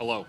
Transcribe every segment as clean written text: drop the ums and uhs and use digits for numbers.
Hello.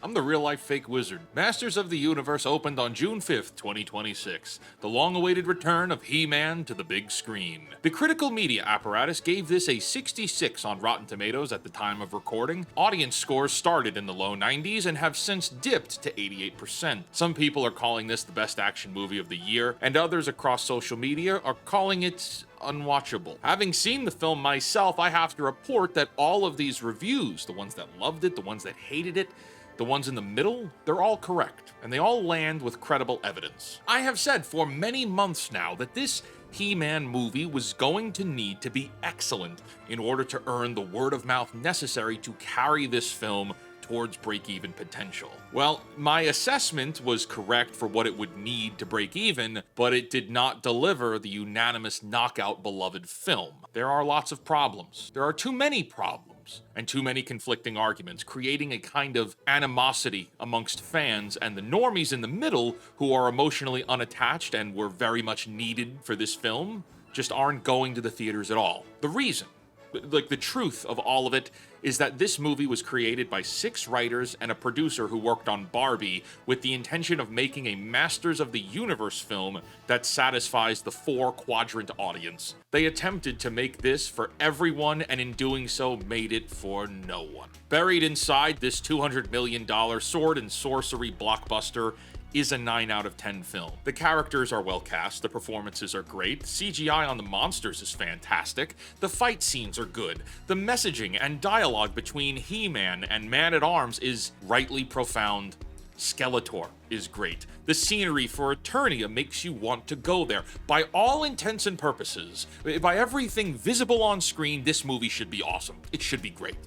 I'm the real-life fake wizard. Masters of the Universe opened on June 5th, 2026, the long-awaited return of He-Man to the big screen. The critical media apparatus gave this a 66 on Rotten Tomatoes at the time of recording. Audience scores started in the low 90s and have since dipped to 88%. Some people are calling this the best action movie of the year, and others across social media are calling it unwatchable. Having seen the film myself, I have to report that all of these reviews, the ones that loved it, the ones that hated it, the ones in the middle, they're all correct, and they all land with credible evidence. I have said for many months now that this He-Man movie was going to need to be excellent in order to earn the word of mouth necessary to carry this film towards break-even potential. Well, my assessment was correct for what it would need to break even, but it did not deliver the unanimous knockout beloved film. There are lots of problems. There are too many problems and too many conflicting arguments, creating a kind of animosity amongst fans and the normies in the middle who are emotionally unattached and were very much needed for this film, just aren't going to the theaters at all. The reason, like the truth of all of it, is that this movie was created by 6 writers and a producer who worked on Barbie with the intention of making a Masters of the Universe film that satisfies the 4-quadrant audience. They attempted to make this for everyone, and in doing so made it for no one. Buried inside this $200 million sword and sorcery blockbuster is a 9 out of 10 film. The characters are well cast, the performances are great, the CGI on the monsters is fantastic, the fight scenes are good, the messaging and dialogue between He-Man and Man-at-Arms is rightly profound, Skeletor is great, the scenery for Eternia makes you want to go there. By all intents and purposes, by everything visible on screen, this movie should be awesome. It should be great.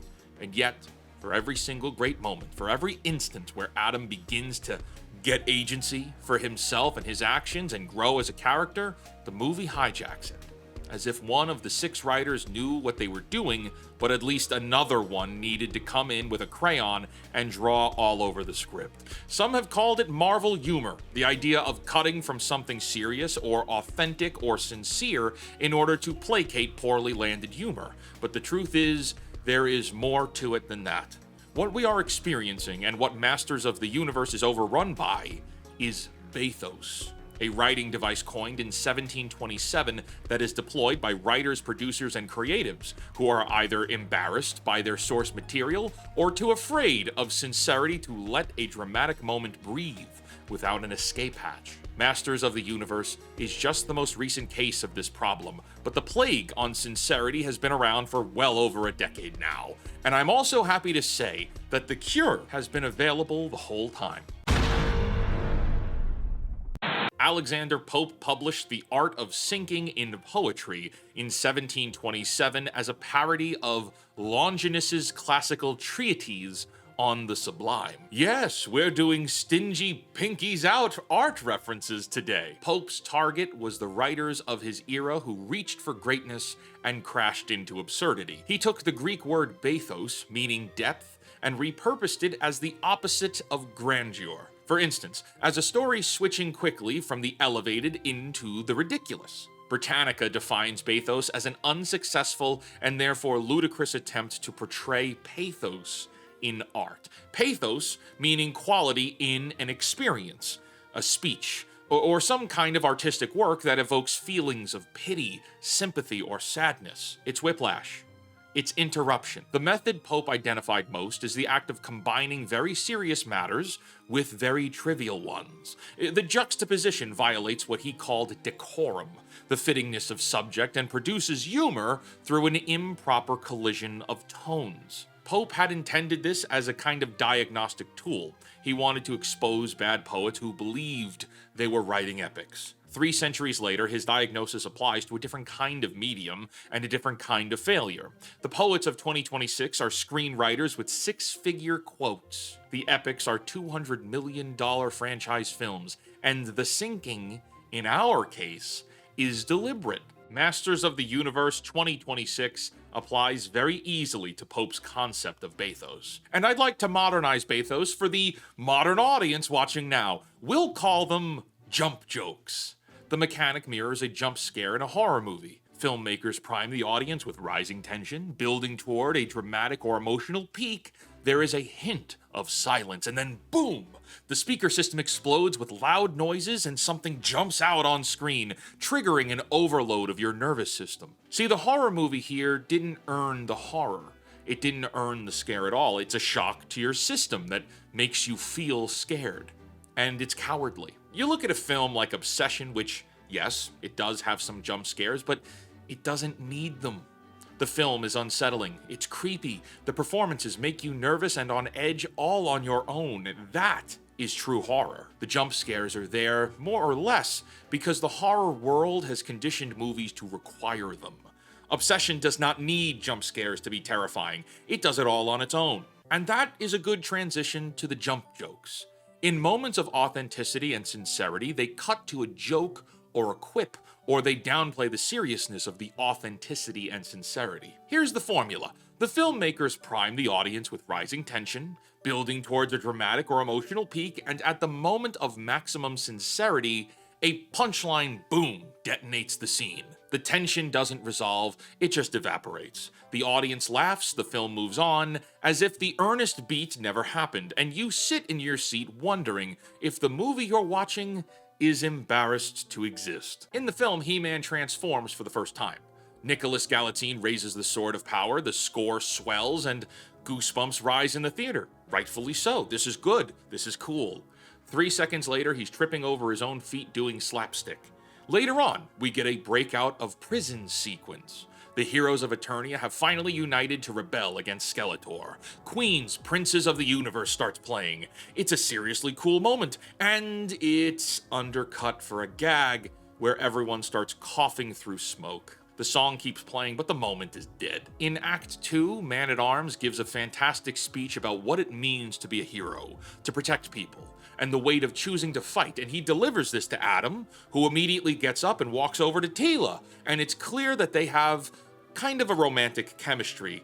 And yet, for every single great moment, for every instant where Adam begins to get agency for himself and his actions and grow as a character, the movie hijacks it. As if one of the 6 writers knew what they were doing, but at least another one needed to come in with a crayon and draw all over the script. Some have called it Marvel humor, the idea of cutting from something serious or authentic or sincere in order to placate poorly landed humor. But the truth is, there is more to it than that. What we are experiencing and what Masters of the Universe is overrun by is bathos, a writing device coined in 1727 that is deployed by writers, producers, and creatives who are either embarrassed by their source material or too afraid of sincerity to let a dramatic moment breathe without an escape hatch. Masters of the Universe is just the most recent case of this problem, but the plague on sincerity has been around for well over a decade now, and I'm also happy to say that the cure has been available the whole time. Alexander Pope published The Art of Sinking in Poetry in 1727 as a parody of Longinus's classical treatise on the sublime. Yes, we're doing stingy pinkies out art references today. Pope's target was the writers of his era who reached for greatness and crashed into absurdity. He took the Greek word bathos, meaning depth, and repurposed it as the opposite of grandeur. For instance, as a story switching quickly from the elevated into the ridiculous. Britannica defines bathos as an unsuccessful and therefore ludicrous attempt to portray pathos in art. Pathos meaning quality in an experience, a speech, or some kind of artistic work that evokes feelings of pity, sympathy, or sadness. It's whiplash. It's interruption. The method Pope identified most is the act of combining very serious matters with very trivial ones. The juxtaposition violates what he called decorum, the fittingness of subject, and produces humor through an improper collision of tones. Pope had intended this as a kind of diagnostic tool. He wanted to expose bad poets who believed they were writing epics. 3 centuries later, his diagnosis applies to a different kind of medium and a different kind of failure. The poets of 2026 are screenwriters with 6-figure quotes. The epics are $200 million franchise films, and the sinking, in our case, is deliberate. Masters of the Universe 2026 applies very easily to Pope's concept of bathos. And I'd like to modernize bathos for the modern audience watching now. We'll call them jump jokes. The mechanic mirrors a jump scare in a horror movie. Filmmakers prime the audience with rising tension, building toward a dramatic or emotional peak, there is a hint of silence, and then boom! The speaker system explodes with loud noises and something jumps out on screen, triggering an overload of your nervous system. See, the horror movie here didn't earn the horror. It didn't earn the scare at all. It's a shock to your system that makes you feel scared. And it's cowardly. You look at a film like Obsession, which, yes, it does have some jump scares, but it doesn't need them. The film is unsettling, it's creepy, the performances make you nervous and on edge all on your own. That is true horror. The jump scares are there, more or less, because the horror world has conditioned movies to require them. Obsession does not need jump scares to be terrifying, it does it all on its own. And that is a good transition to the jump jokes. In moments of authenticity and sincerity, they cut to a joke or a quip, or they downplay the seriousness of the authenticity and sincerity. Here's the formula. The filmmakers prime the audience with rising tension, building towards a dramatic or emotional peak, and at the moment of maximum sincerity, a punchline boom detonates the scene. The tension doesn't resolve, it just evaporates. The audience laughs, the film moves on, as if the earnest beat never happened, and you sit in your seat wondering if the movie you're watching is embarrassed to exist. In the film, He-Man transforms for the first time. Nicholas Gallatin raises the Sword of Power, the score swells, and goosebumps rise in the theater. Rightfully so. This is good. This is cool. 3 seconds later, he's tripping over his own feet doing slapstick. Later on, we get a breakout of prison sequence. The heroes of Eternia have finally united to rebel against Skeletor. Queen's Princes of the Universe starts playing. It's a seriously cool moment, and it's undercut for a gag where everyone starts coughing through smoke. The song keeps playing, but the moment is dead. In Act 2, Man-at-Arms gives a fantastic speech about what it means to be a hero, to protect people, and the weight of choosing to fight, and he delivers this to Adam, who immediately gets up and walks over to Tila, and it's clear that they have kind of a romantic chemistry,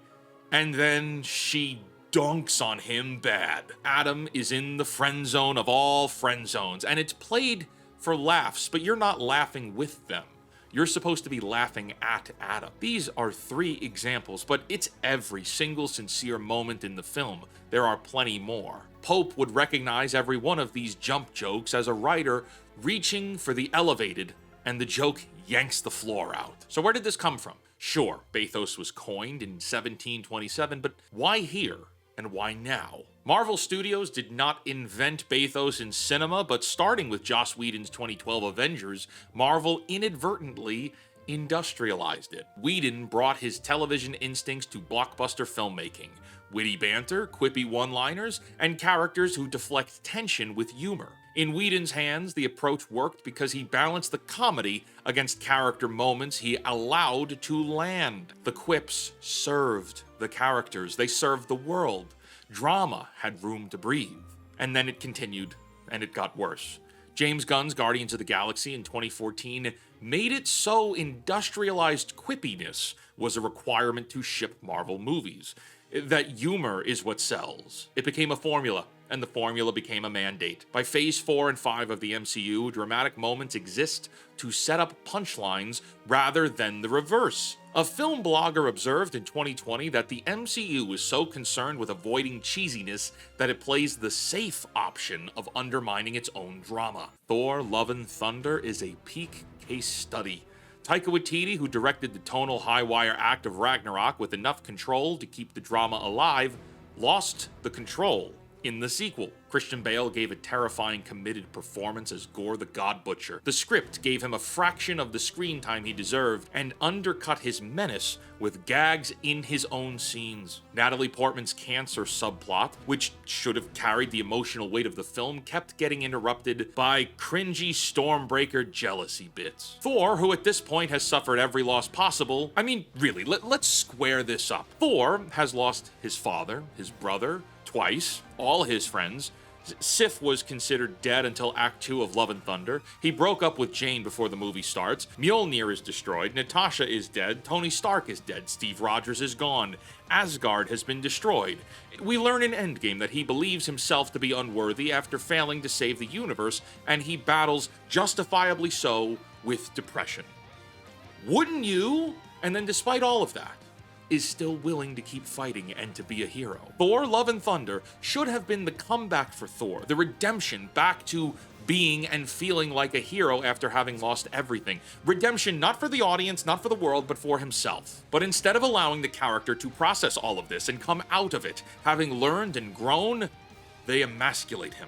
and then she dunks on him bad. Adam is in the friend zone of all friend zones, and it's played for laughs, but you're not laughing with them. You're supposed to be laughing at Adam. These are 3 examples, but it's every single sincere moment in the film. There are plenty more. Pope would recognize every one of these jump jokes as a writer reaching for the elevated, and the joke yanks the floor out. So where did this come from? Sure, bathos was coined in 1727, but why here and why now? Marvel Studios did not invent bathos in cinema, but starting with Joss Whedon's 2012 Avengers, Marvel inadvertently industrialized it. Whedon brought his television instincts to blockbuster filmmaking. Witty banter, quippy one-liners, and characters who deflect tension with humor. In Whedon's hands, the approach worked because he balanced the comedy against character moments he allowed to land. The quips served the characters, they served the world. Drama had room to breathe. And then it continued, and it got worse. James Gunn's Guardians of the Galaxy in 2014 made it so industrialized quippiness was a requirement to ship Marvel movies. That humor is what sells. It became a formula, and the formula became a mandate. By Phase 4 and 5 of the MCU, dramatic moments exist to set up punchlines rather than the reverse. A film blogger observed in 2020 that the MCU is so concerned with avoiding cheesiness that it plays the safe option of undermining its own drama. Thor: Love and Thunder is a peak case study. Taika Waititi, who directed the tonal high-wire act of Ragnarok with enough control to keep the drama alive, lost the control in the sequel. Christian Bale gave a terrifying, committed performance as Gore the God Butcher. The script gave him a fraction of the screen time he deserved and undercut his menace with gags in his own scenes. Natalie Portman's cancer subplot, which should have carried the emotional weight of the film, kept getting interrupted by cringy Stormbreaker jealousy bits. Thor, who at this point has suffered every loss possible, I mean, really, let's square this up. Thor has lost his father, his brother, twice, all his friends. Sif was considered dead until Act 2 of Love and Thunder. He broke up with Jane before the movie starts. Mjolnir is destroyed. Natasha is dead. Tony Stark is dead. Steve Rogers is gone. Asgard has been destroyed. We learn in Endgame that he believes himself to be unworthy after failing to save the universe, and he battles, justifiably so, with depression. Wouldn't you? And then despite all of that, is still willing to keep fighting and to be a hero. Thor: Love and Thunder should have been the comeback for Thor, the redemption back to being and feeling like a hero after having lost everything. Redemption not for the audience, not for the world, but for himself. But instead of allowing the character to process all of this and come out of it, having learned and grown, they emasculate him.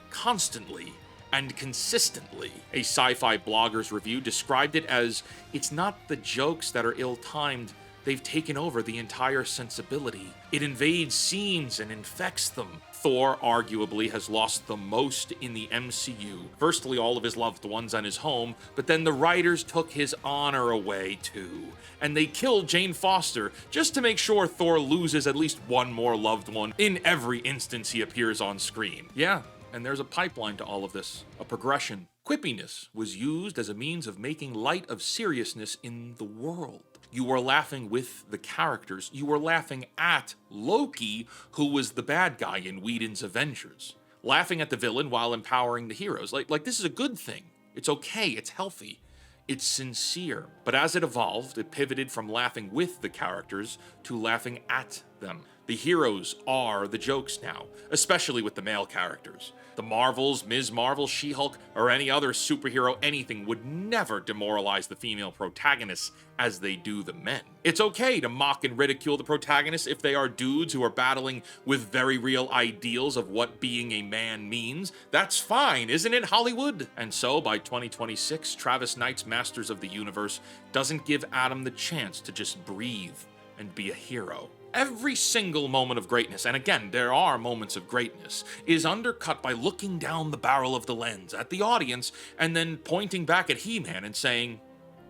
Constantly and consistently. A sci-fi blogger's review described it as, "It's not the jokes that are ill-timed, they've taken over the entire sensibility. It invades scenes and infects them." Thor arguably has lost the most in the MCU. Firstly, all of his loved ones and his home, but then the writers took his honor away too. And they killed Jane Foster just to make sure Thor loses at least one more loved one in every instance he appears on screen. Yeah, and there's a pipeline to all of this, a progression. Quippiness was used as a means of making light of seriousness in the world. You were laughing with the characters. You were laughing at Loki, who was the bad guy in Whedon's Avengers. Laughing at the villain while empowering the heroes. Like this is a good thing. It's okay, it's healthy, it's sincere. But as it evolved, it pivoted from laughing with the characters to laughing at them. The heroes are the jokes now, especially with the male characters. The Marvels, Ms. Marvel, She-Hulk, or any other superhero anything would never demoralize the female protagonists as they do the men. It's okay to mock and ridicule the protagonists if they are dudes who are battling with very real ideals of what being a man means. That's fine, isn't it, Hollywood? And so, by 2026, Travis Knight's Masters of the Universe doesn't give Adam the chance to just breathe and be a hero. Every single moment of greatness, and again, there are moments of greatness, is undercut by looking down the barrel of the lens at the audience and then pointing back at He-Man and saying,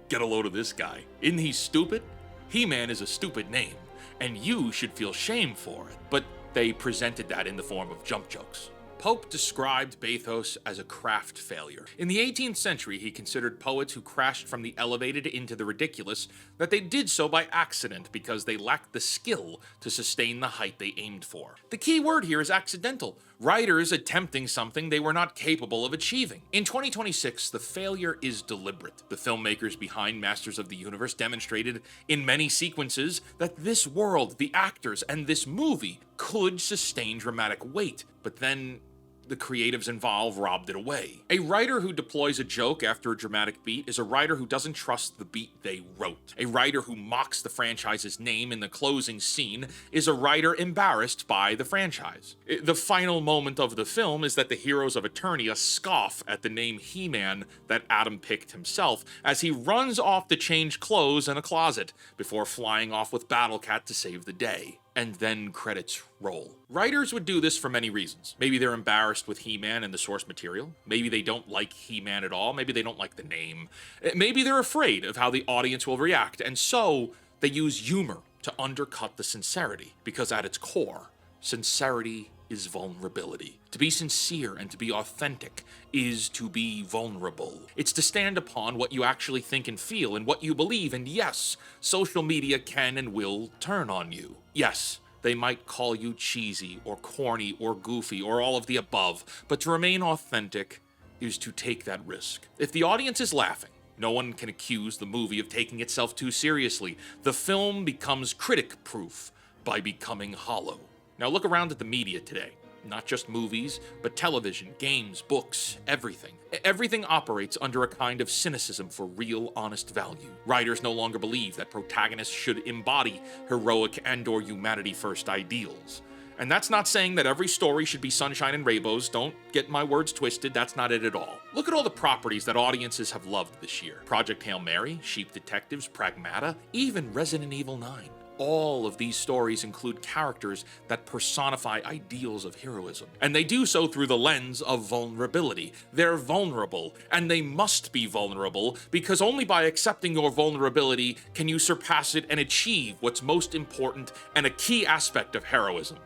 "Get a load of this guy. Isn't he stupid? He-Man is a stupid name, and you should feel shame for it." But they presented that in the form of jump jokes. Pope described bathos as a craft failure. In the 18th century, he considered poets who crashed from the elevated into the ridiculous that they did so by accident because they lacked the skill to sustain the height they aimed for. The key word here is accidental. Writers attempting something they were not capable of achieving. In 2026, the failure is deliberate. The filmmakers behind Masters of the Universe demonstrated in many sequences that this world, the actors, and this movie could sustain dramatic weight, but then the creatives involved robbed it away. A writer who deploys a joke after a dramatic beat is a writer who doesn't trust the beat they wrote. A writer who mocks the franchise's name in the closing scene is a writer embarrassed by the franchise. The final moment of the film is that the heroes of Eternia scoff at the name He-Man that Adam picked himself as he runs off to change clothes in a closet before flying off with Battlecat to save the day. And then credits roll. Writers would do this for many reasons. Maybe they're embarrassed with He-Man and the source material. Maybe they don't like He-Man at all. Maybe they don't like the name. Maybe they're afraid of how the audience will react, and so they use humor to undercut the sincerity, because at its core, sincerity is vulnerability. To be sincere and to be authentic is to be vulnerable. It's to stand upon what you actually think and feel and what you believe, and yes, social media can and will turn on you. Yes, they might call you cheesy or corny or goofy or all of the above, but to remain authentic is to take that risk. If the audience is laughing, no one can accuse the movie of taking itself too seriously. The film becomes critic-proof by becoming hollow. Now look around at the media today. Not just movies, but television, games, books, everything. Everything operates under a kind of cynicism for real, honest value. Writers no longer believe that protagonists should embody heroic and/or humanity-first ideals. And that's not saying that every story should be sunshine and rainbows. Don't get my words twisted, that's not it at all. Look at all the properties that audiences have loved this year. Project Hail Mary, Sheep Detectives, Pragmata, even Resident Evil 9. All of these stories include characters that personify ideals of heroism, and they do so through the lens of vulnerability. They're vulnerable, and they must be vulnerable, because only by accepting your vulnerability can you surpass it and achieve what's most important and a key aspect of heroism: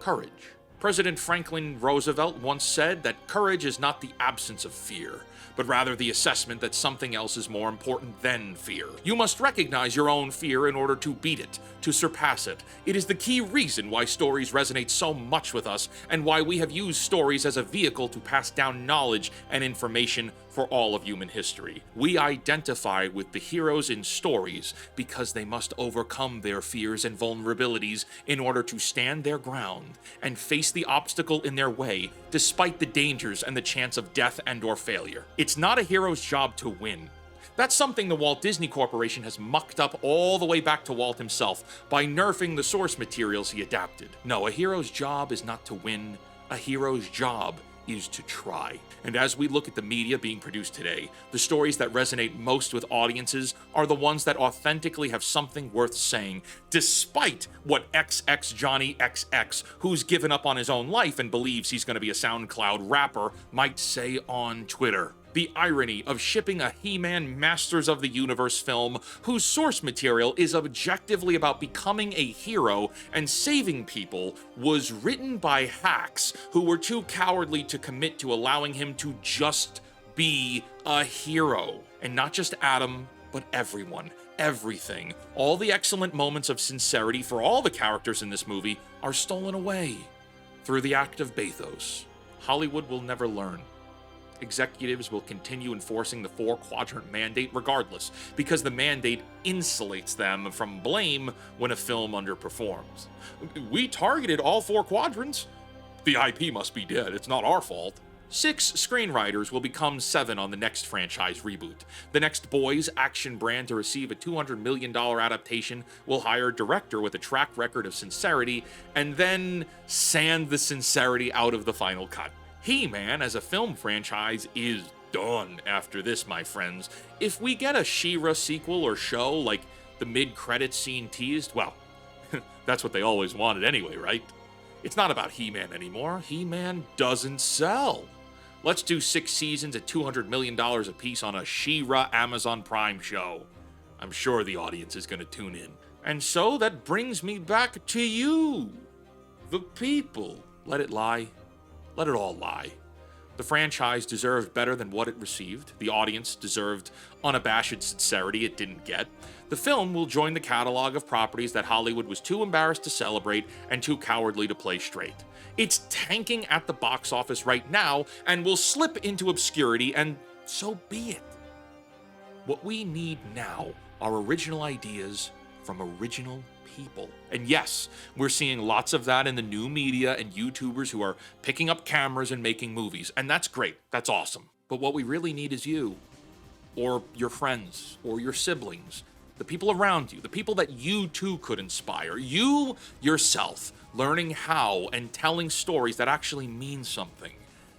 courage. President Franklin Roosevelt once said that courage is not the absence of fear, but rather the assessment that something else is more important than fear. You must recognize your own fear in order to beat it, to surpass it. It is the key reason why stories resonate so much with us, and why we have used stories as a vehicle to pass down knowledge and information for all of human history. We identify with the heroes in stories because they must overcome their fears and vulnerabilities in order to stand their ground and face the obstacle in their way, despite the dangers and the chance of death and/or failure. It's not a hero's job to win. That's something the Walt Disney Corporation has mucked up all the way back to Walt himself by nerfing the source materials he adapted. No, a hero's job is not to win. A hero's job is to try. And as we look at the media being produced today, the stories that resonate most with audiences are the ones that authentically have something worth saying, despite what XX Johnny XX, who's given up on his own life and believes he's going to be a SoundCloud rapper, might say on Twitter. The irony of shipping a He-Man Masters of the Universe film whose source material is objectively about becoming a hero and saving people was written by hacks who were too cowardly to commit to allowing him to just be a hero. And not just Adam, but everyone, everything. All the excellent moments of sincerity for all the characters in this movie are stolen away through the act of bathos. Hollywood will never learn. Executives will continue enforcing the 4-quadrant mandate regardless, because the mandate insulates them from blame when a film underperforms. We targeted all 4 quadrants. The IP must be dead, it's not our fault. 6 screenwriters will become 7 on the next franchise reboot. The next Boys action brand to receive a $200 million adaptation will hire a director with a track record of sincerity and then sand the sincerity out of the final cut. He-Man as a film franchise is done after this, my friends. If we get a She-Ra sequel or show like the mid-credits scene teased, well, that's what they always wanted anyway, right? It's not about He-Man anymore. He-Man doesn't sell. Let's do 6 seasons at $200 million apiece on a She-Ra Amazon Prime show. I'm sure the audience is going to tune in. And so that brings me back to you, the people. Let it lie. Let it all lie. The franchise deserved better than what it received. The audience deserved unabashed sincerity it didn't get. The film will join the catalog of properties that Hollywood was too embarrassed to celebrate and too cowardly to play straight. It's tanking at the box office right now and will slip into obscurity, and so be it. What we need now are original ideas from original people. And yes, we're seeing lots of that in the new media and YouTubers who are picking up cameras and making movies, and that's great, that's awesome. But what we really need is you, or your friends, or your siblings, the people around you, the people that you too could inspire, you yourself, learning how and telling stories that actually mean something,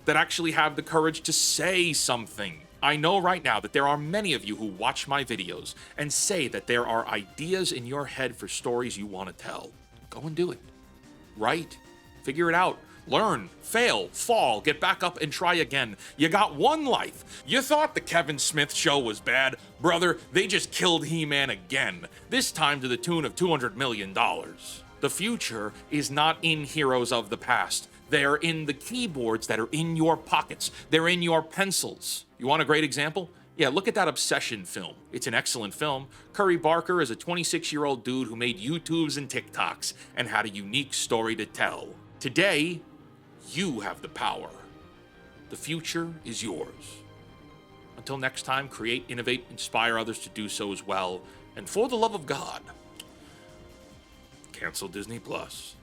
that actually have the courage to say something. I know right now that there are many of you who watch my videos and say that there are ideas in your head for stories you want to tell. Go and do it. Write. Figure it out. Learn. Fail. Fall. Get back up and try again. You got one life. You thought the Kevin Smith show was bad? Brother, they just killed He-Man again. This time to the tune of $200 million. The future is not in heroes of the past. They're in the keyboards that are in your pockets. They're in your pencils. You want a great example? Yeah, look at that Obsession film. It's an excellent film. Curry Barker is a 26-year-old dude who made YouTubes and TikToks and had a unique story to tell. Today, you have the power. The future is yours. Until next time, create, innovate, inspire others to do so as well. And for the love of God, cancel Disney Plus.